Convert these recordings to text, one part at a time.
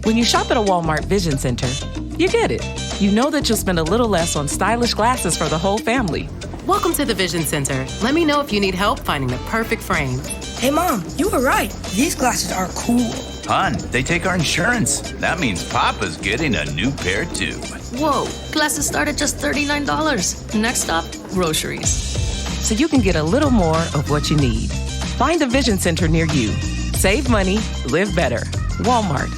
When you shop at a Walmart Vision Center, you get it. You know that you'll spend a little less on stylish glasses for the whole family. Welcome to the Vision Center. Let me know if you need help finding the perfect frame. Hey, Mom, you were right. These glasses are cool. Hon, they take our insurance. That means Papa's getting a new pair too. Whoa, glasses start at just $39. Next stop, groceries. So you can get a little more of what you need. Find a Vision Center near you. Save money, live better. Walmart.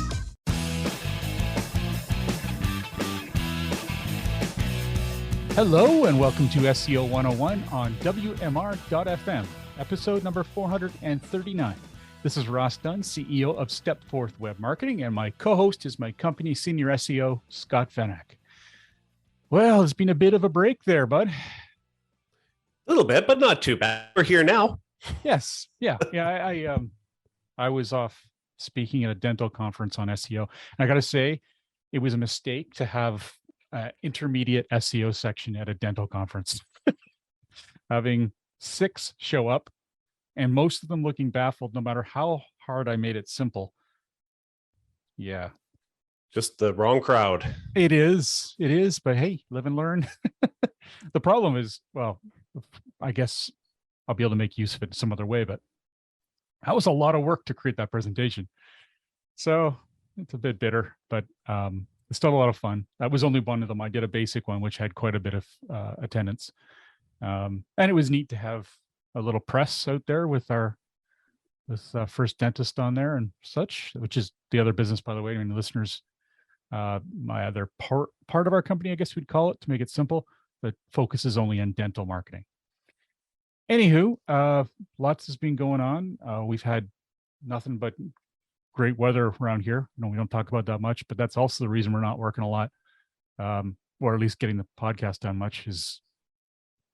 Hello and welcome to SEO 101 on WMR.FM, episode number 439. This is Ross Dunn, CEO of Stepforth Web Marketing, and my co-host is my company senior SEO, Scott Venack. Well, it's been a bit of a break there, bud. A little bit, but not too bad. We're here now. Yes. Yeah. I was off speaking at a dental conference on SEO. And I got to say, it was a mistake to have intermediate SEO section at a dental conference. Having 6 show up and most of them looking baffled no matter how hard I made it simple. Yeah. Just the wrong crowd. It is, but hey, live and learn. The problem is, well, I guess I'll be able to make use of it some other way, but that was a lot of work to create that presentation. So it's a bit bitter, but it's still a lot of fun. That was only one of them. I did a basic one, which had quite a bit of attendance. And it was neat to have a little press out there with our first dentist on there and such, which is the other business, by the way. I mean, listeners, my other part of our company, I guess we'd call it, to make it simple, that focuses only on dental marketing. Anywho, lots has been going on. We've had nothing but great weather around here. We don't talk about that much, but that's also the reason we're not working a lot, or at least getting the podcast done much, is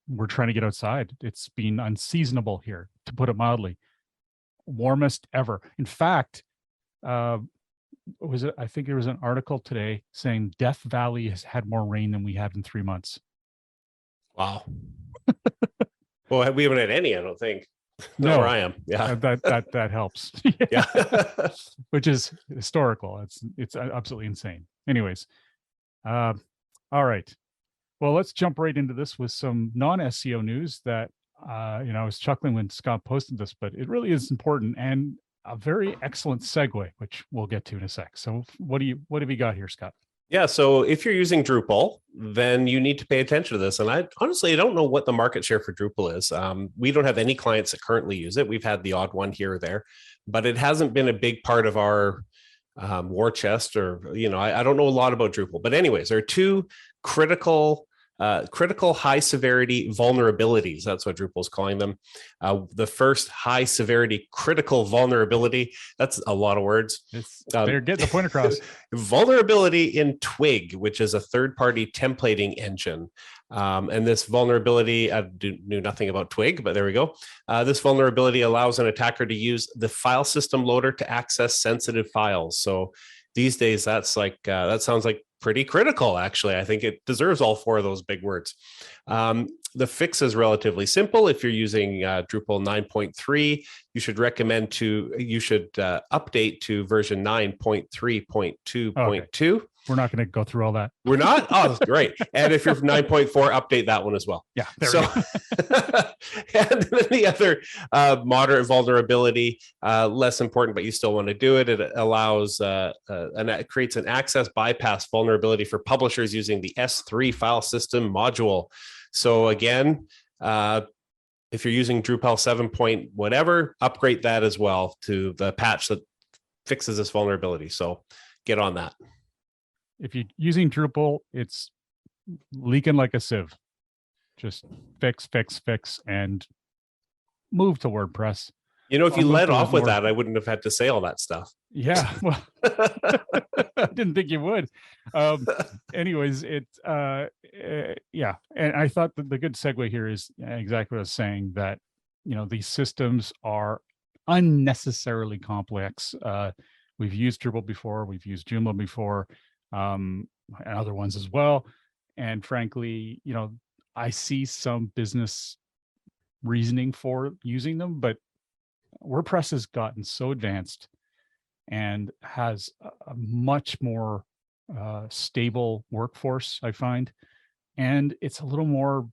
we're trying to get outside. It's been unseasonable here, to put it mildly. Warmest ever. In fact, I think there was an article today saying Death Valley has had more rain than we had in 3 months. Wow. Well, we haven't had any, I don't think. No, where I am. Yeah, that helps. Yeah. Which is historical. It's absolutely insane. Anyways, all right. Well, let's jump right into this with some non-SEO news that I was chuckling when Scott posted this, but it really is important and a very excellent segue, which we'll get to in a sec. So, what have you got here, Scott? Yeah. So if you're using Drupal, then you need to pay attention to this. And I don't know what the market share for Drupal is. We don't have any clients that currently use it. We've had the odd one here or there, but it hasn't been a big part of our war chest, or, I don't know a lot about Drupal. But anyways, there are 2 critical high severity vulnerabilities. That's what Drupal is calling them. The first high severity critical vulnerability, that's a lot of words. They're getting the point across. Vulnerability in Twig, which is a third-party templating engine. And this vulnerability, I knew nothing about Twig, but there we go. This vulnerability allows an attacker to use the file system loader to access sensitive files. So these days, that sounds like pretty critical, actually. I think it deserves all 4 of those big words. The fix is relatively simple. If you're using Drupal 9.3, you should update to version 9.3.2.2. Okay. We're not going to go through all that. We're not? Oh, great. And if you're 9.4, update that one as well. Yeah. And then the other moderate vulnerability, less important, but you still want to do it. It allows it creates an access bypass vulnerability for publishers using the S3 file system module. So again, if you're using Drupal 7 point whatever, upgrade that as well to the patch that fixes this vulnerability. So get on that. If you're using Drupal, it's leaking like a sieve. Just fix, and move to WordPress. If you led off with that, I wouldn't have had to say all that stuff. Yeah, well, I didn't think you would. Anyways, yeah. And I thought that the good segue here is exactly what I was saying, that, these systems are unnecessarily complex. We've used Drupal before, we've used Joomla before, and other ones as well. And frankly, I see some business reasoning for using them, but WordPress has gotten so advanced and has a much more stable workforce, I find. And it's a little more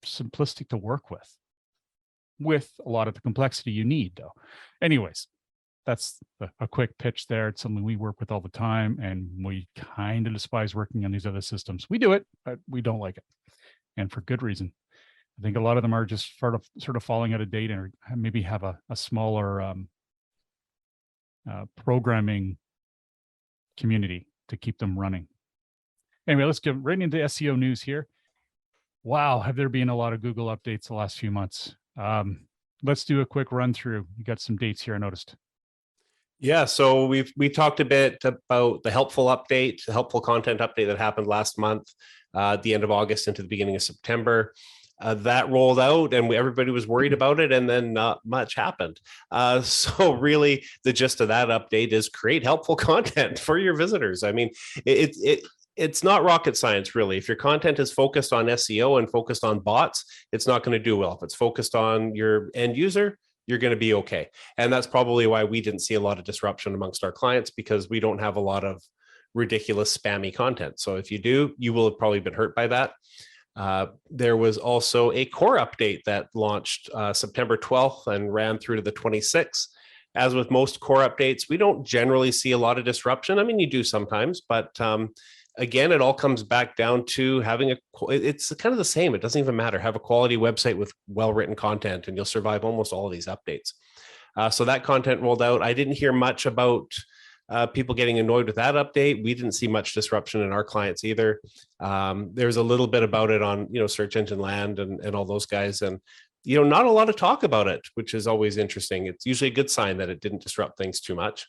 simplistic to work with a lot of the complexity you need, though. Anyways, that's a quick pitch there. It's something we work with all the time, and we kind of despise working on these other systems. We do it, but we don't like it, and for good reason. I think a lot of them are just sort of falling out of date, and maybe have a smaller programming community to keep them running. Anyway, let's get right into SEO news here. Wow, have there been a lot of Google updates the last few months? Let's do a quick run through. You got some dates here, I noticed. Yeah, so we talked a bit about the helpful update, the helpful content update that happened last month, at the end of August into the beginning of September. That rolled out, and everybody was worried about it, and then not much happened. So really, the gist of that update is create helpful content for your visitors. I mean, it's not rocket science, really. If your content is focused on SEO and focused on bots, it's not going to do well. If it's focused on your end user, you're going to be okay. And that's probably why we didn't see a lot of disruption amongst our clients, because we don't have a lot of ridiculous spammy content. So if you do, you will have probably been hurt by that. There was also a core update that launched September 12th and ran through to the 26th. As with most core updates, we don't generally see a lot of disruption. I mean, you do sometimes, but again, it all comes back down to having it's kind of the same. It doesn't even matter. Have a quality website with well-written content, and you'll survive almost all of these updates. So that content rolled out. I didn't hear much about people getting annoyed with that update. We didn't see much disruption in our clients either. There's a little bit about it on, Search Engine Land and all those guys. And, not a lot of talk about it, which is always interesting. It's usually a good sign that it didn't disrupt things too much.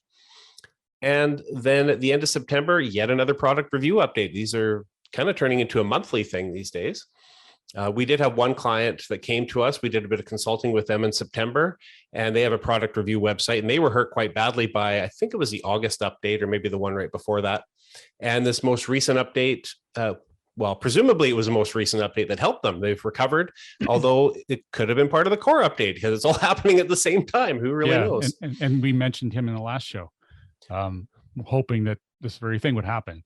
And then at the end of September, yet another product review update. These are kind of turning into a monthly thing these days. We did have one client that came to us. We did a bit of consulting with them in September, and they have a product review website, and they were hurt quite badly by, I think it was the August update or maybe the one right before that. And this most recent update, presumably it was the most recent update that helped them. They've recovered, although it could have been part of the core update because it's all happening at the same time. Who really knows? And we mentioned him in the last show. Hoping that this very thing would happen.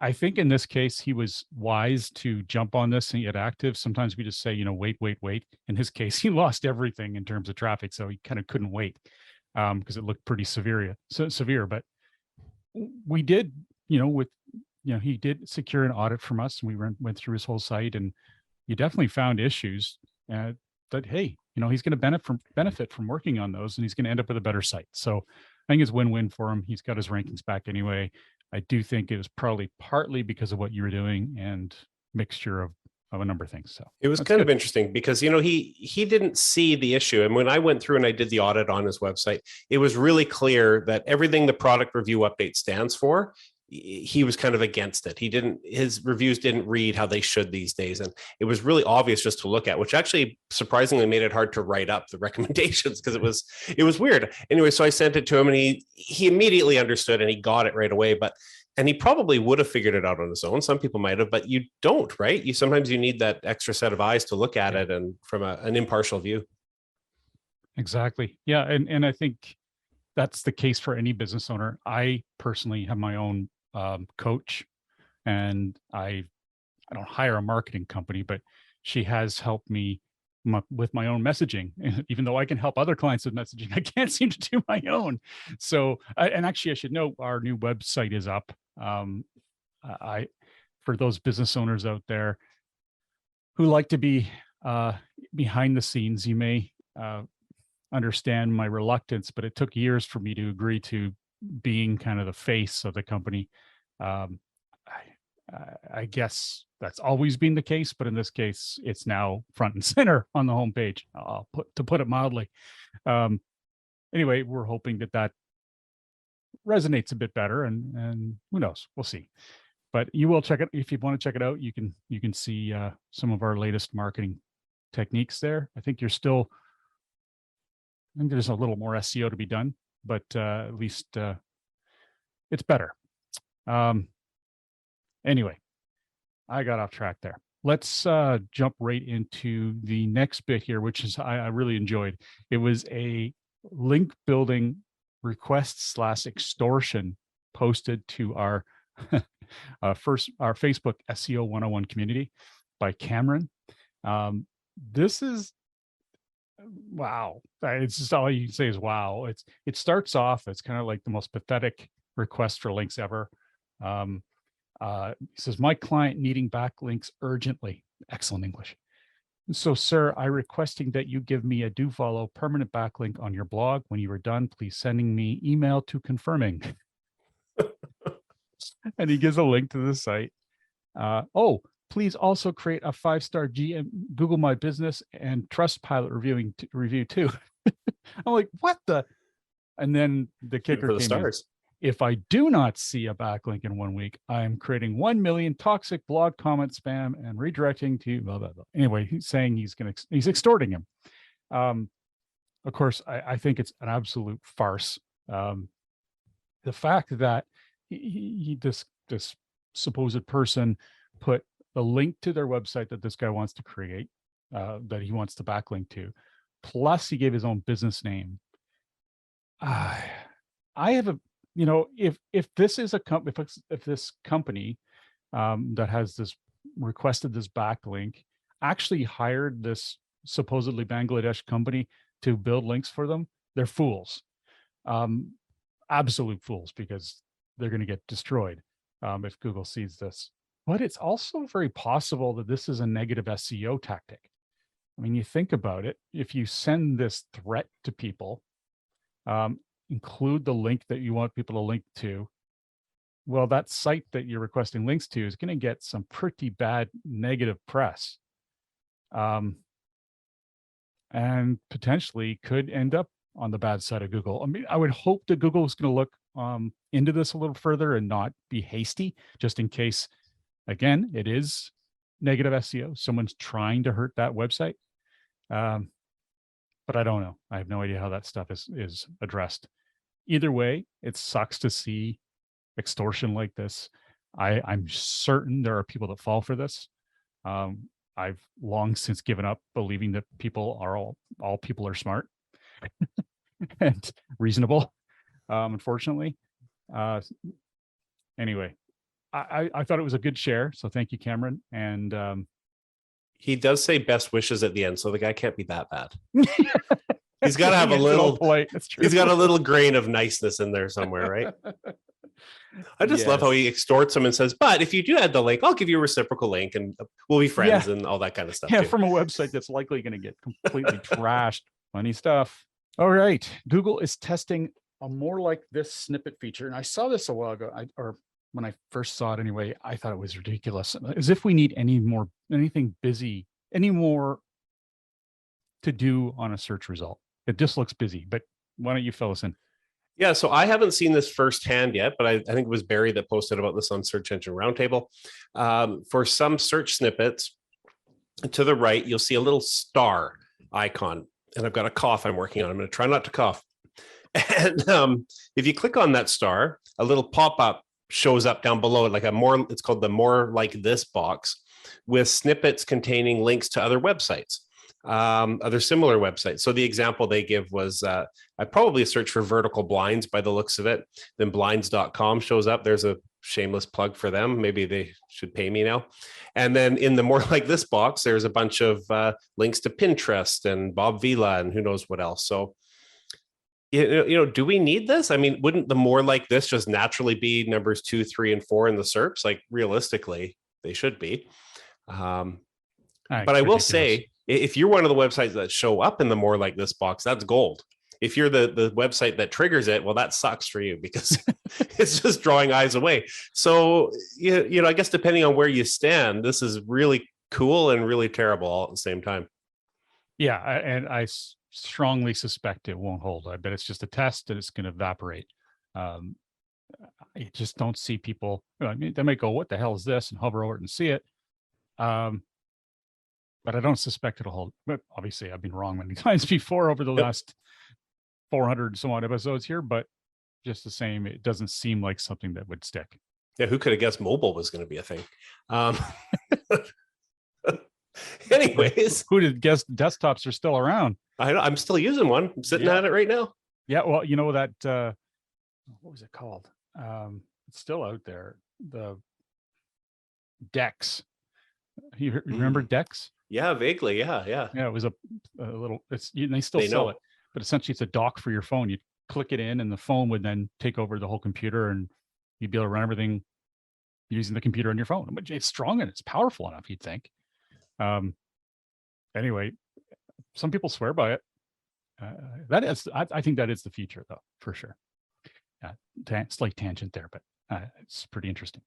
I think in this case, he was wise to jump on this and get active. Sometimes we just say, wait. In his case, he lost everything in terms of traffic, so he kind of couldn't wait because it looked pretty severe. But we did, he did secure an audit from us, and we went through his whole site, and you definitely found issues that, hey, he's going to benefit from working on those, and he's going to end up with a better site. So I think it's win-win for him. He's got his rankings back anyway. I do think it was probably partly because of what you were doing and mixture of a number of things. So it was kind of interesting because, he didn't see the issue. And when I went through and I did the audit on his website, it was really clear that everything the product review update stands for, he was kind of against it. His reviews didn't read how they should these days. And it was really obvious just to look at, which actually surprisingly made it hard to write up the recommendations because it was weird. Anyway, so I sent it to him, and he immediately understood and he got it right away. And he probably would have figured it out on his own. Some people might have, but you don't, right? Sometimes you need that extra set of eyes to look at it and from an impartial view. Exactly. Yeah. And I think that's the case for any business owner. I personally have my own coach, and I don't hire a marketing company, but she has helped me with my own messaging. Even though I can help other clients with messaging, I can't seem to do my own. So, and actually I should note our new website is up. For those business owners out there who like to be behind the scenes, you may understand my reluctance, but it took years for me to agree to being kind of the face of the company. I guess that's always been the case, but in this case, it's now front and center on the homepage. To put it mildly. Anyway, we're hoping that resonates a bit better, and who knows? We'll see. But you will check it if you want to check it out. You can see some of our latest marketing techniques there. I think there's a little more SEO to be done, but at least it's better. Anyway, I got off track there. Let's jump right into the next bit here, which is I really enjoyed. It was a link building request/extortion posted to our our Facebook SEO 101 community by Cameron. This is wow. It's just all you can say is wow. It starts off, it's kind of like the most pathetic request for links ever. He says, my client needing backlinks urgently. Excellent English. So, sir, I requesting that you give me a do follow permanent backlink on your blog. When you are done, please sending me email to confirming. And he gives a link to the site. Oh, please also create a 5-star GM Google My Business and Trustpilot review too. I'm like, what the? And then the kicker came in. If I do not see a backlink in 1 week, I am creating 1 million toxic blog comment spam and redirecting to blah, blah, blah. Anyway, he's saying he's extorting him. Of course, I think it's an absolute farce. The fact that this supposed person put the link to their website that this guy wants to create, that he wants to backlink to, plus he gave his own business name. I have a, if this is a company, if this company that has this requested this backlink actually hired this supposedly Bangladesh company to build links for them, they're fools, absolute fools, because they're going to get destroyed if Google sees this. But it's also very possible that this is a negative SEO tactic. I mean, you think about it, if you send this threat to people, include the link that you want people to link to, well, that site that you're requesting links to is going to get some pretty bad negative press, and potentially could end up on the bad side of Google. I mean, I would hope that Google is going to look into this a little further and not be hasty, just in case, again, it is negative SEO. Someone's trying to hurt that website. But I don't know. I have no idea how that stuff is addressed. Either way, it sucks to see extortion like this. I'm certain there are people that fall for this. I've long since given up believing that people are all people are smart and reasonable. Unfortunately. Anyway, I thought it was a good share. So thank you, Cameron. And he does say best wishes at the end, so the guy can't be that bad. He's got to have a little polite. That's true. He's got a little grain of niceness in there somewhere, right? I just love how he extorts him and says, but if you do add the link, I'll give you a reciprocal link and we'll be friends and all that kind of stuff. Yeah, too. From a website that's likely going to get completely trashed. Funny stuff. All right. Google is testing a more like this snippet feature. And I saw this a while ago, or when I first saw it anyway, I thought it was ridiculous. As if we need anything busy, any more to do on a search result. It just looks busy, but why don't you fill us in? Yeah, so I haven't seen this firsthand yet, but I think it was Barry that posted about this on Search Engine Roundtable. For some search snippets, to the right, you'll see a little star icon. And I've got a cough I'm working on. I'm going to try not to cough. And if you click on that star, a little pop-up shows up down below it, it's called the more like this box, with snippets containing links to other websites. Other similar websites. So the example they give was, I probably searched for vertical blinds by the looks of it. Then blinds.com shows up. There's a shameless plug for them. Maybe they should pay me now. And then in the more like this box, there's a bunch of links to Pinterest and Bob Vila and who knows what else. So, do we need this? I mean, wouldn't the more like this just naturally be numbers 2, 3, and 4 in the SERPs? Like realistically, they should be. But I will say, if you're one of the websites that show up in the more like this box, that's gold. If you're the website that triggers it, well, that sucks for you because it's just drawing eyes away. So, I guess depending on where you stand, this is really cool and really terrible all at the same time. Yeah, and I strongly suspect it won't hold. I bet it's just a test and it's going to evaporate. I just don't see people. I mean, they might go, "What the hell is this?" and hover over it and see it. But I don't suspect it'll hold. But obviously, I've been wrong many times before over the last 400 some odd episodes here. But just the same, it doesn't seem like something that would stick. Yeah, who could have guessed mobile was going to be a thing? Anyways, who did guess desktops are still around? I'm still using one. I'm sitting at it right now. Yeah, well, you know that what was it called? It's still out there. The Dex. You remember Dex? Yeah, vaguely. Yeah, yeah. Yeah, it was a little. They still They sell know. it, but essentially it's a dock for your phone. You click it in, and the phone would then take over the whole computer, and you'd be able to run everything using the computer on your phone. But it's strong and it's powerful enough, you'd think. Anyway, some people swear by it. I think that is the future, though, for sure. Slight tangent there, but it's pretty interesting.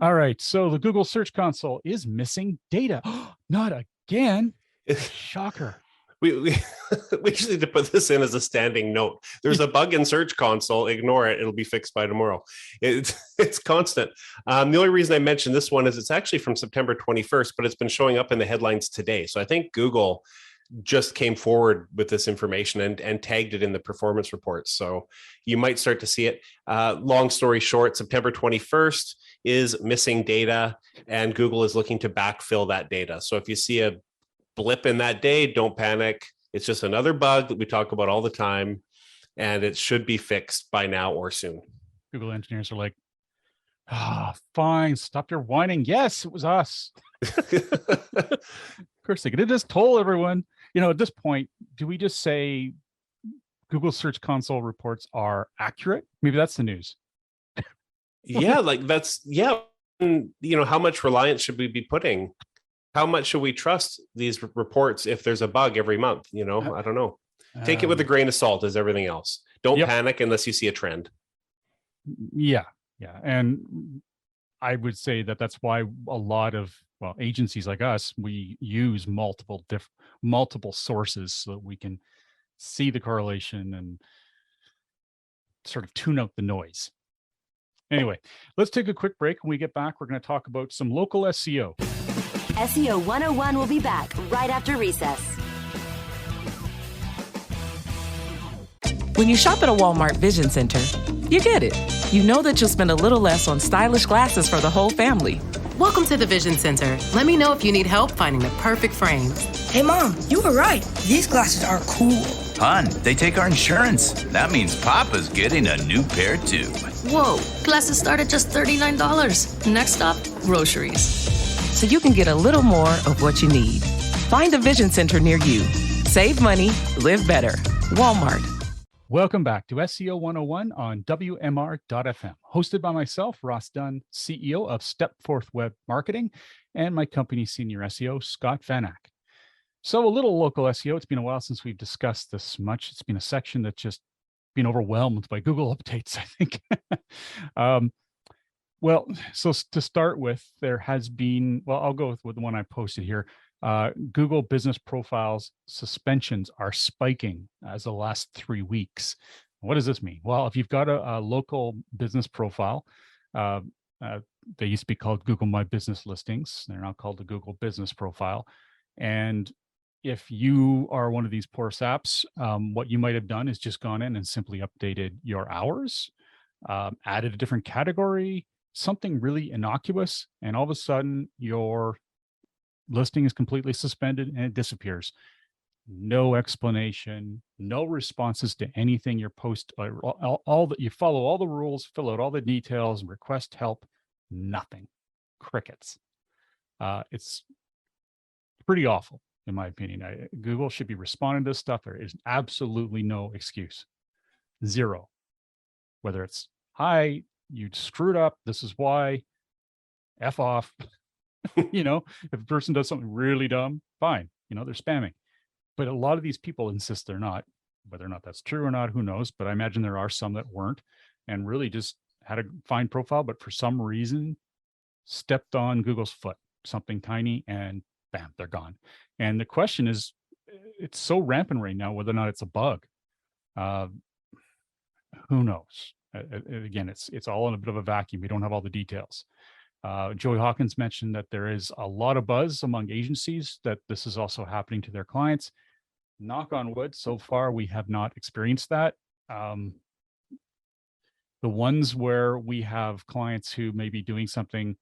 All right, so the Google Search Console is missing data. Not again. Shocker. We just need to put this in as a standing note. There's a bug in Search Console. Ignore it. It'll be fixed by tomorrow. It's constant. The only reason I mentioned this one is it's actually from September 21st, but it's been showing up in the headlines today. So I think Google just came forward with this information and tagged it in the performance reports. So you might start to see it. Long story short, September 21st is missing data, and Google is looking to backfill that data. So if you see a blip in that day, don't panic. It's just another bug that we talk about all the time, and it should be fixed by now or soon. Google engineers are like, fine, stop your whining. Yes, it was us. Of course they could have just told everyone. At this point, do we just say Google Search Console reports are accurate? Maybe that's the news. Yeah, how much reliance should we be putting? How much should we trust these reports if there's a bug every month? I don't know. Take it with a grain of salt as everything else. Don't panic unless you see a trend. Yeah. And I would say that's why a lot of agencies like us, we use multiple sources so that we can see the correlation and sort of tune out the noise. Anyway, let's take a quick break. When we get back, we're going to talk about some local SEO. SEO 101 will be back right after recess. When you shop at a Walmart Vision Center, you get it. You know that you'll spend a little less on stylish glasses for the whole family. Welcome to the Vision Center. Let me know if you need help finding the perfect frames. Hey, Mom, you were right. These glasses are cool. Hon, they take our insurance. That means Papa's getting a new pair too. Whoa, glasses start at just $39. Next stop, groceries. So you can get a little more of what you need. Find a Vision Center near you. Save money, live better. Walmart. Welcome back to SEO 101 on WMR.fm, hosted by myself, Ross Dunn, CEO of Stepforth Web Marketing, and my company senior SEO, Scott Van Ack. So a little local SEO. It's been a while since we've discussed this much. It's been a section that's just been overwhelmed by Google updates, I think. Well, so to start with, there has been, I'll go with the one I posted here. Google business profiles suspensions are spiking as the last 3 weeks. What does this mean? Well, if you've got a local business profile, they used to be called Google My Business Listings. They're now called the Google Business Profile. And if you are one of these poor saps, what you might have done is just gone in and simply updated your hours, added a different category, something really innocuous, and all of a sudden your listing is completely suspended and it disappears. No explanation, no responses to anything your post, all that you follow all the rules, fill out all the details, request help, nothing. Crickets. It's pretty awful, in my opinion. Google should be responding to this stuff. There is absolutely no excuse. Zero. Whether it's, hi, you screwed up, this is why, F off. If a person does something really dumb, fine. They're spamming. But a lot of these people insist they're not. Whether or not that's true or not, who knows? But I imagine there are some that weren't and really just had a fine profile, but for some reason stepped on Google's foot, something tiny, and bam, they're gone. And the question is, it's so rampant right now, whether or not it's a bug. Who knows? Again, it's all in a bit of a vacuum. We don't have all the details. Joey Hawkins mentioned that there is a lot of buzz among agencies that this is also happening to their clients. Knock on wood, so far we have not experienced that. The ones where we have clients who may be doing something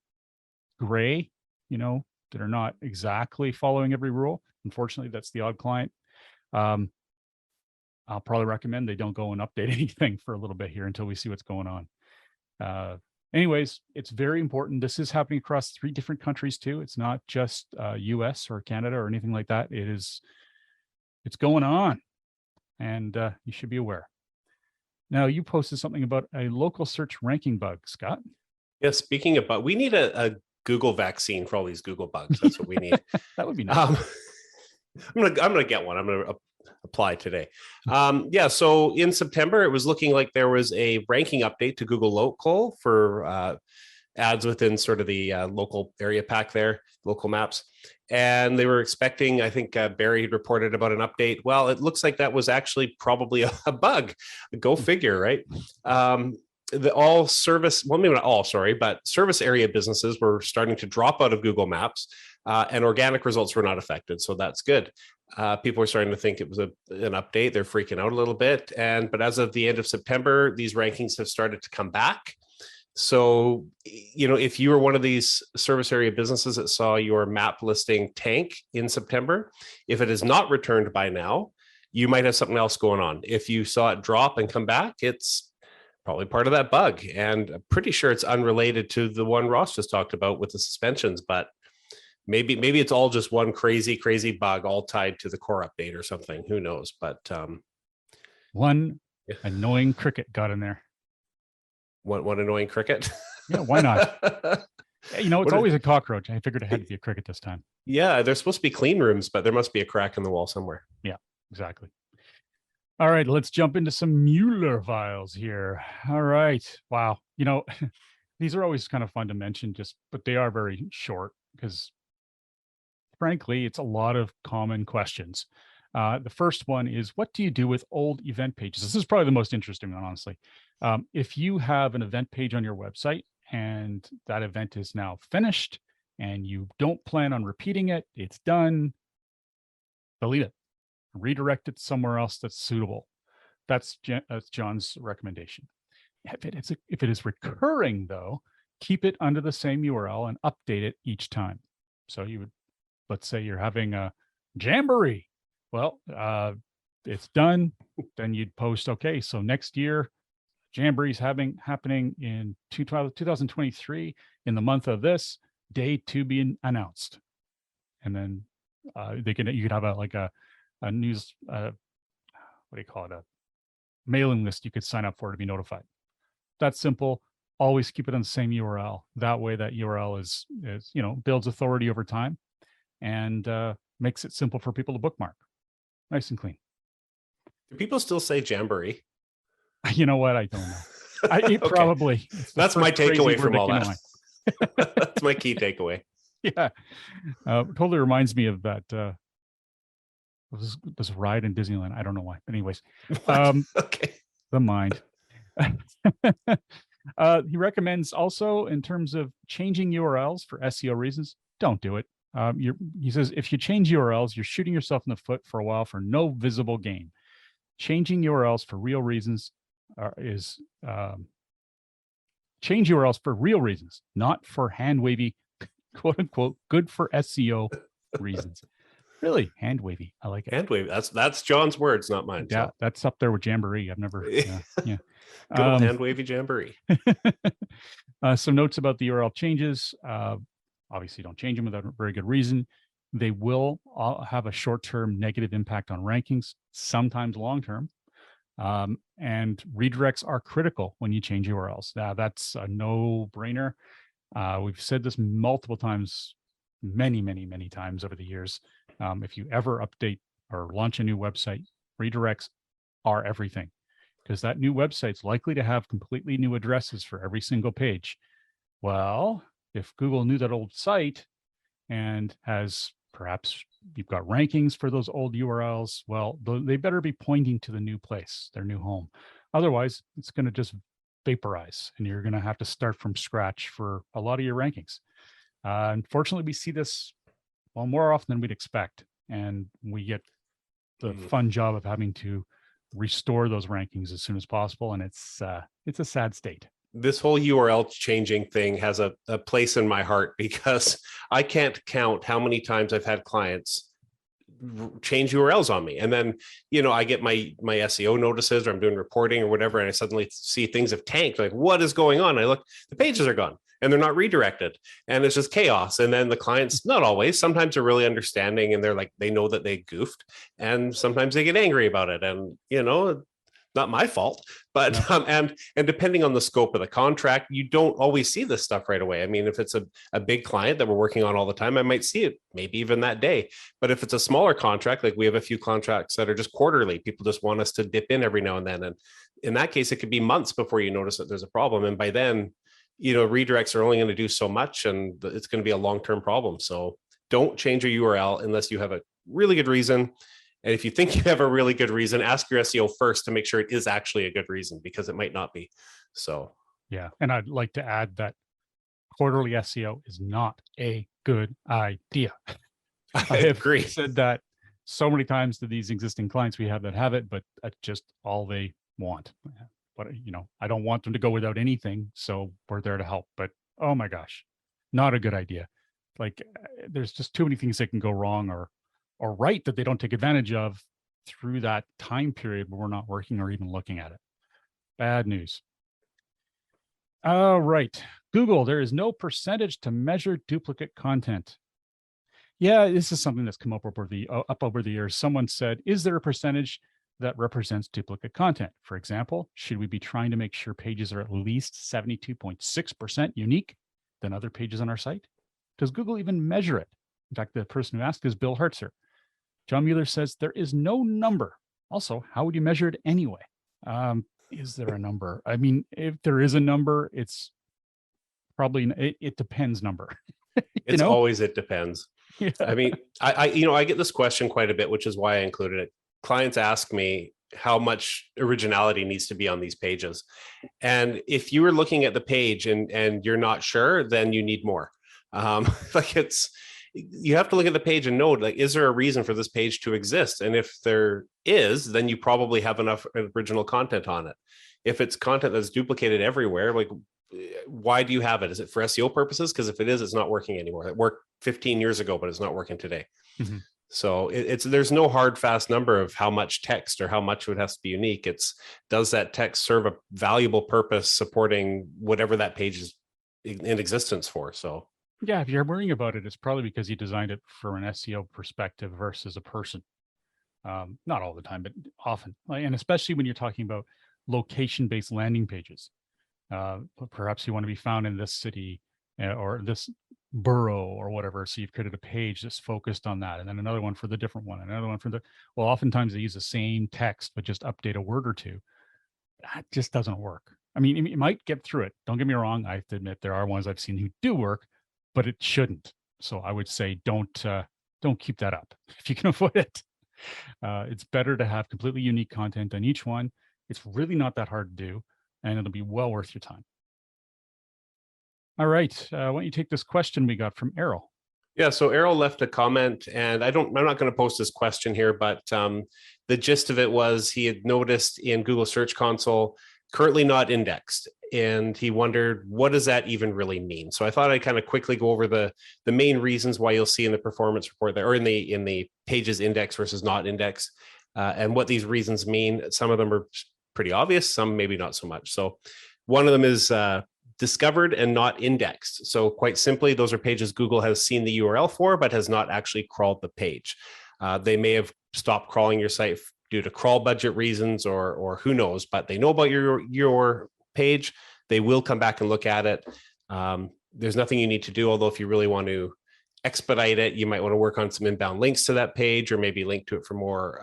gray, that are not exactly following every rule. Unfortunately, that's the odd client. I'll probably recommend they don't go and update anything for a little bit here until we see what's going on. Anyways, it's very important. This is happening across 3 different countries too. It's not just US or Canada or anything like that. It's going on, and you should be aware. Now, you posted something about a local search ranking bug, Scott. Yeah, speaking of bugs, we need a Google vaccine for all these Google bugs. That's what we need. That would be nice. I'm gonna get one. I'm gonna apply today. Yeah, so in September, it was looking like there was a ranking update to Google Local for ads within sort of the local area pack there, local maps. And they were expecting, I think Barry had reported about an update. Well, it looks like that was actually probably a bug. Go figure, right? All service, well, maybe not all, sorry, but service area businesses were starting to drop out of Google Maps, and organic results were not affected. So that's good. People are starting to think it was an update. They're freaking out a little bit. But as of the end of September, these rankings have started to come back. So, if you were one of these service area businesses that saw your map listing tank in September, if it is not returned by now, you might have something else going on. If you saw it drop and come back, it's probably part of that bug. And I'm pretty sure it's unrelated to the one Ross just talked about with the suspensions, but maybe it's all just one crazy bug all tied to the core update or something. Who knows? But one annoying cricket got in there. One annoying cricket? Yeah, why not? It's always a cockroach. I figured it had to be a cricket this time. Yeah, there's supposed to be clean rooms, but there must be a crack in the wall somewhere. Yeah, exactly. All right, let's jump into some Mueller files here. All right. Wow. These are always kind of fun to mention, but they are very short because, frankly, it's a lot of common questions. The first one is, what do you do with old event pages? This is probably the most interesting one, honestly. If you have an event page on your website and that event is now finished and you don't plan on repeating it, it's done, delete it, redirect it somewhere else that's suitable. That's John's recommendation. If it is recurring, though, keep it under the same URL and update it each time. So you would, let's say you're having a Jamboree. Well, it's done. Then you'd post, okay, so next year, Jamboree's happening in 2023 in the month of this, day to be announced. And then you could have a news, what do you call it? A mailing list you could sign up for to be notified. That's simple. Always keep it on the same URL. That way that URL is builds authority over time and makes it simple for people to bookmark. Nice and clean. Do people still say Jamboree? You know what? I don't know. Okay. Probably. That's my takeaway from all that. That's my key takeaway. Yeah. Totally reminds me of that this ride in Disneyland. I don't know why. Anyways. Okay. The mind. He recommends also, in terms of changing URLs for SEO reasons, don't do it. He says, if you change URLs, you're shooting yourself in the foot for a while for no visible gain. Changing URLs for real reasons change URLs for real reasons, not for hand wavy, quote unquote, good for SEO reasons. Really, hand wavy. I like it. Hand wavy. That's John's words, not mine. Yeah, so. That's up there with Jamboree. I've never. Yeah. Good old hand wavy Jamboree. Some notes about the URL changes. Obviously, don't change them without a very good reason. They will have a short-term negative impact on rankings, sometimes long-term. And redirects are critical when you change URLs. Now, that's a no-brainer. We've said this multiple times, many times over the years. If you ever update or launch a new website, redirects are everything, because that new website's likely to have completely new addresses for every single page. Well, if Google knew that old site and has perhaps you've got rankings for those old URLs, well, they better be pointing to the new place, their new home. Otherwise, it's going to just vaporize and you're going to have to start from scratch for a lot of your rankings. Unfortunately, we see this more often than we'd expect. And we get the fun job of having to restore those rankings as soon as possible. And it's a sad state. This whole URL changing thing has a place in my heart, because I can't count how many times I've had clients change URLs on me. And then, I get my SEO notices, or I'm doing reporting or whatever, and I suddenly see things have tanked. Like, what is going on? I look, the pages are gone and they're not redirected, and it's just chaos. And then the clients, not always, sometimes are really understanding, and they're like, they know that they goofed, and sometimes they get angry about it. And, not my fault, but and depending on the scope of the contract, you don't always see this stuff right away. I mean, if it's a big client that we're working on all the time, I might see it maybe even that day. But if it's a smaller contract, like we have a few contracts that are just quarterly, people just want us to dip in every now and then. And in that case, it could be months before you notice that there's a problem. And by then, redirects are only going to do so much, and it's going to be a long-term problem. So don't change your URL unless you have a really good reason. And if you think you have a really good reason, ask your SEO first to make sure it is actually a good reason, because it might not be. So, yeah. And I'd like to add that quarterly SEO is not a good idea. I agree. Said that so many times to these existing clients we have that have it, but that's just all they want. But, I don't want them to go without anything. So we're there to help. But, oh my gosh, not a good idea. Like, there's just too many things that can go wrong or right that they don't take advantage of through that time period where we're not working or even looking at it. Bad news. All right. Google, there is no percentage to measure duplicate content. Yeah, this is something that's come up over the years. Someone said, is there a percentage that represents duplicate content? For example, should we be trying to make sure pages are at least 72.6% unique than other pages on our site? Does Google even measure it? In fact, the person who asked is Bill Hertzer. John Mueller says there is no number. Also, how would you measure it anyway? Is there a number? I mean, if there is a number, it's probably, it depends number. It's always, it depends. Yeah. I mean, I get this question quite a bit, which is why I included it. Clients ask me how much originality needs to be on these pages. And if you were looking at the page and you're not sure, then you need more. You have to look at the page and know, like, is there a reason for this page to exist? And if there is, then you probably have enough original content on it. If it's content that's duplicated everywhere, like, why do you have it? Is it for SEO purposes? Because if it is, it's not working anymore. It worked 15 years ago, but it's not working today. Mm-hmm. So there's no hard, fast number of how much text or how much would have to be unique. It's, does that text serve a valuable purpose supporting whatever that page is in existence for? So. Yeah, if you're worrying about it, it's probably because you designed it for an SEO perspective versus a person. Not all the time, but often. And especially when you're talking about location-based landing pages. Perhaps you want to be found in this city or this borough or whatever. So you've created a page that's focused on that. And then another one for the different one, another one for well, oftentimes they use the same text, but just update a word or two. That just doesn't work. I mean, it might get through it. Don't get me wrong. I have to admit there are ones I've seen who do work, but it shouldn't. So I would say don't keep that up if you can avoid it. It's better to have completely unique content on each one. It's really not that hard to do, and it'll be well worth your time. All right, why don't you take this question we got from Errol? Yeah, so Errol left a comment, and I'm not going to post this question here, but the gist of it was he had noticed in Google Search Console currently not indexed, and he wondered, what does that even really mean? So I thought I'd kind of quickly go over the main reasons why you'll see in the performance report there, or in the pages index versus not indexed, and what these reasons mean. Some of them are pretty obvious, some maybe not so much. So one of them is discovered and not indexed. So quite simply, those are pages Google has seen the URL for, but has not actually crawled the page. They may have stopped crawling your site due to crawl budget reasons or who knows, but they know about your page. They will come back and look at it. There's nothing you need to do, although if you really want to expedite it, you might want to work on some inbound links to that page, or maybe link to it for more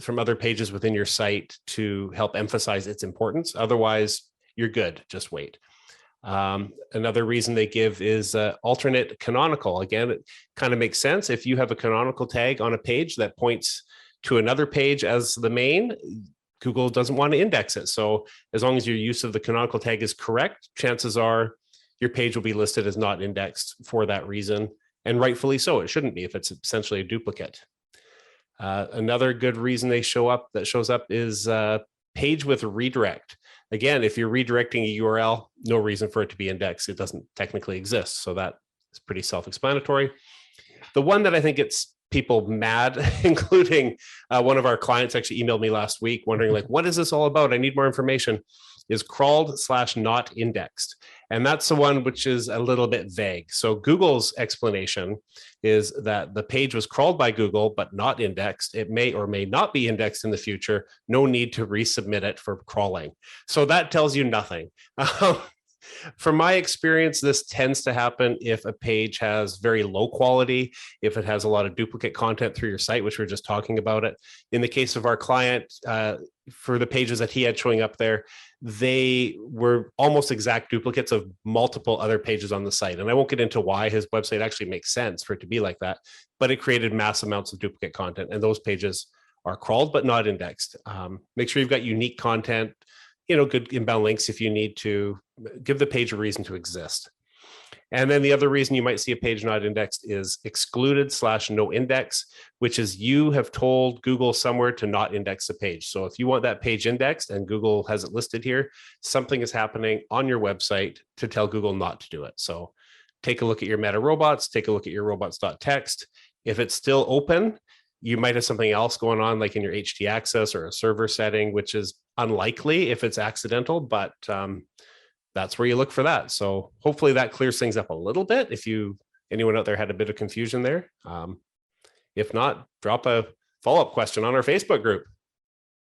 from other pages within your site to help emphasize its importance. Otherwise, you're good. Just wait. Another reason they give is alternate canonical. Again, it kind of makes sense. If you have a canonical tag on a page that points to another page as the main, Google doesn't want to index it. So as long as your use of the canonical tag is correct, chances are your page will be listed as not indexed for that reason. And rightfully so. It shouldn't be if it's essentially a duplicate. Another good reason they shows up is page with redirect. Again, if you're redirecting a URL, no reason for it to be indexed. It doesn't technically exist. So that is pretty self-explanatory. The one that I think it's people mad, including one of our clients actually emailed me last week wondering, like, what is this all about? I need more information. Is crawled/not indexed. And that's the one which is a little bit vague. So Google's explanation is that the page was crawled by Google, but not indexed. It may or may not be indexed in the future. No need to resubmit it for crawling. So that tells you nothing. From my experience, this tends to happen if a page has very low quality, if it has a lot of duplicate content through your site, which we we're just talking about it. In the case of our client, for the pages that he had showing up there, they were almost exact duplicates of multiple other pages on the site. And I won't get into why. His website actually makes sense for it to be like that, but it created mass amounts of duplicate content. And those pages are crawled, but not indexed. Make sure you've got unique content, good inbound links if you need to give the page a reason to exist. And then the other reason you might see a page not indexed is excluded/no index, which is you have told Google somewhere to not index the page. So if you want that page indexed and Google has it listed here, something is happening on your website to tell Google not to do it. So take a look at your meta robots, take a look at your robots.txt. If it's still open, you might have something else going on, like in your HT access or a server setting, which is unlikely if it's accidental, but that's where you look for that. So hopefully that clears things up a little bit. If anyone out there had a bit of confusion there, if not, drop a follow-up question on our Facebook group.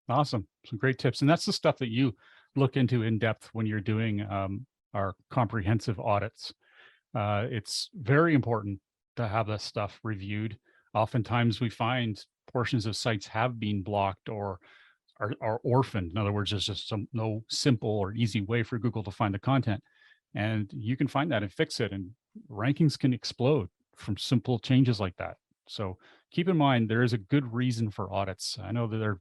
Awesome. Some great tips. And that's the stuff that you look into in depth when you're doing our comprehensive audits. It's very important to have that stuff reviewed. Oftentimes we find portions of sites have been blocked or are orphaned. In other words, there's just no simple or easy way for Google to find the content. And you can find that and fix it. And rankings can explode from simple changes like that. So keep in mind, there is a good reason for audits. I know that there's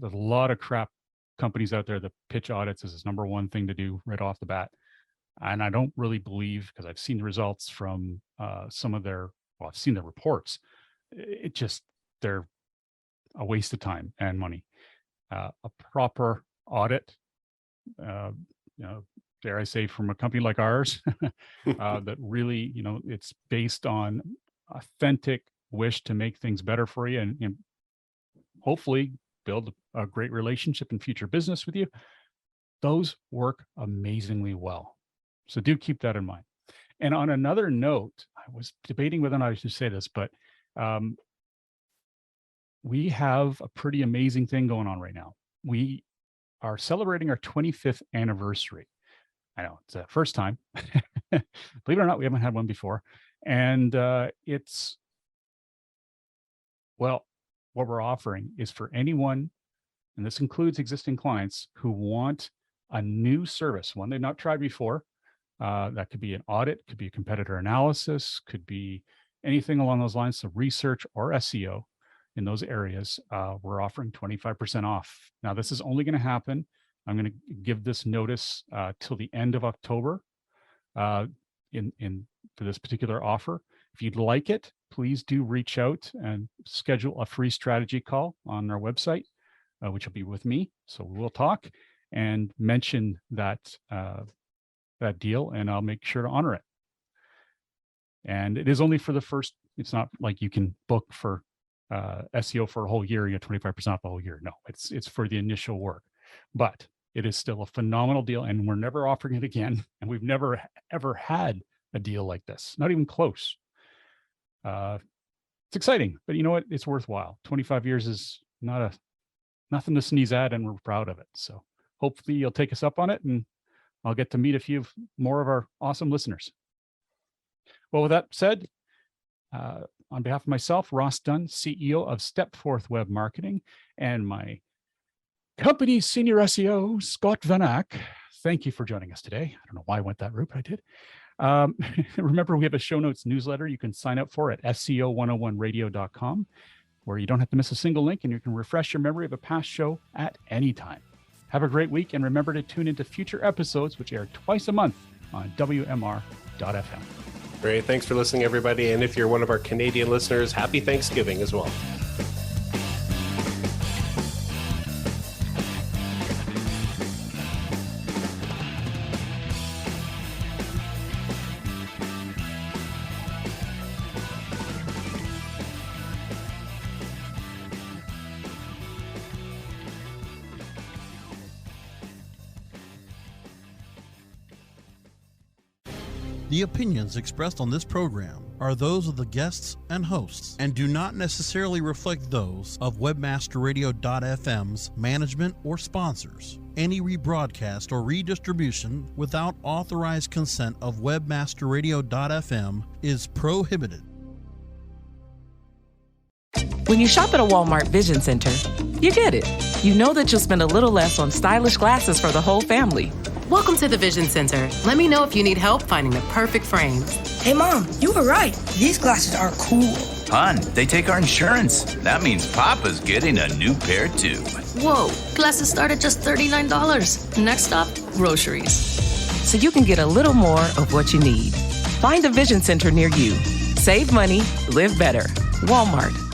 a lot of crap companies out there that pitch audits as its number one thing to do right off the bat. And I don't really believe, because I've seen the results from I've seen the reports. They're a waste of time and money. A proper audit, dare I say, from a company like ours, that really, it's based on authentic wish to make things better for you and hopefully build a great relationship and future business with you. Those work amazingly well. So do keep that in mind. And on another note, I was debating whether or not I should say this, but we have a pretty amazing thing going on right now. We are celebrating our 25th anniversary. I know it's the first time. Believe it or not, we haven't had one before. And what we're offering is for anyone, and this includes existing clients who want a new service, one they've not tried before. That could be an audit, could be a competitor analysis, could be anything along those lines, so research or SEO. In those areas, we're offering 25% off. Now, this is only going to happen. I'm going to give this notice till the end of October for this particular offer. If you'd like it, please do reach out and schedule a free strategy call on our website, which will be with me. So we'll talk and mention that deal, and I'll make sure to honor it. And it is only for the first. It's not like you can book for SEO for a whole year, you get 25% off the whole year. No, it's for the initial work, but it is still a phenomenal deal, and we're never offering it again. And we've never ever had a deal like this, not even close. It's exciting, but you know what? It's worthwhile. 25 years is nothing to sneeze at, and we're proud of it. So hopefully you'll take us up on it, and I'll get to meet a few more of our awesome listeners. Well, with that said, on behalf of myself, Ross Dunn, CEO of Stepforth Web Marketing, and my company's senior SEO, Scott Van Ack, thank you for joining us today. I don't know why I went that route, but I did. Remember, we have a show notes newsletter you can sign up for at SEO101radio.com, where you don't have to miss a single link, and you can refresh your memory of a past show at any time. Have a great week, and remember to tune into future episodes, which air twice a month on WMR.fm. Great. Thanks for listening, everybody. And if you're one of our Canadian listeners, happy Thanksgiving as well. The opinions expressed on this program are those of the guests and hosts and do not necessarily reflect those of WebmasterRadio.fm's management or sponsors. Any rebroadcast or redistribution without authorized consent of WebmasterRadio.fm is prohibited. When you shop at a Walmart Vision Center, you get it. You know that you'll spend a little less on stylish glasses for the whole family. Welcome to the Vision Center. Let me know if you need help finding the perfect frames. Hey, Mom, you were right. These glasses are cool. Hon, they take our insurance. That means Papa's getting a new pair too. Whoa, glasses start at just $39. Next stop, groceries. So you can get a little more of what you need. Find a Vision Center near you. Save money, live better. Walmart.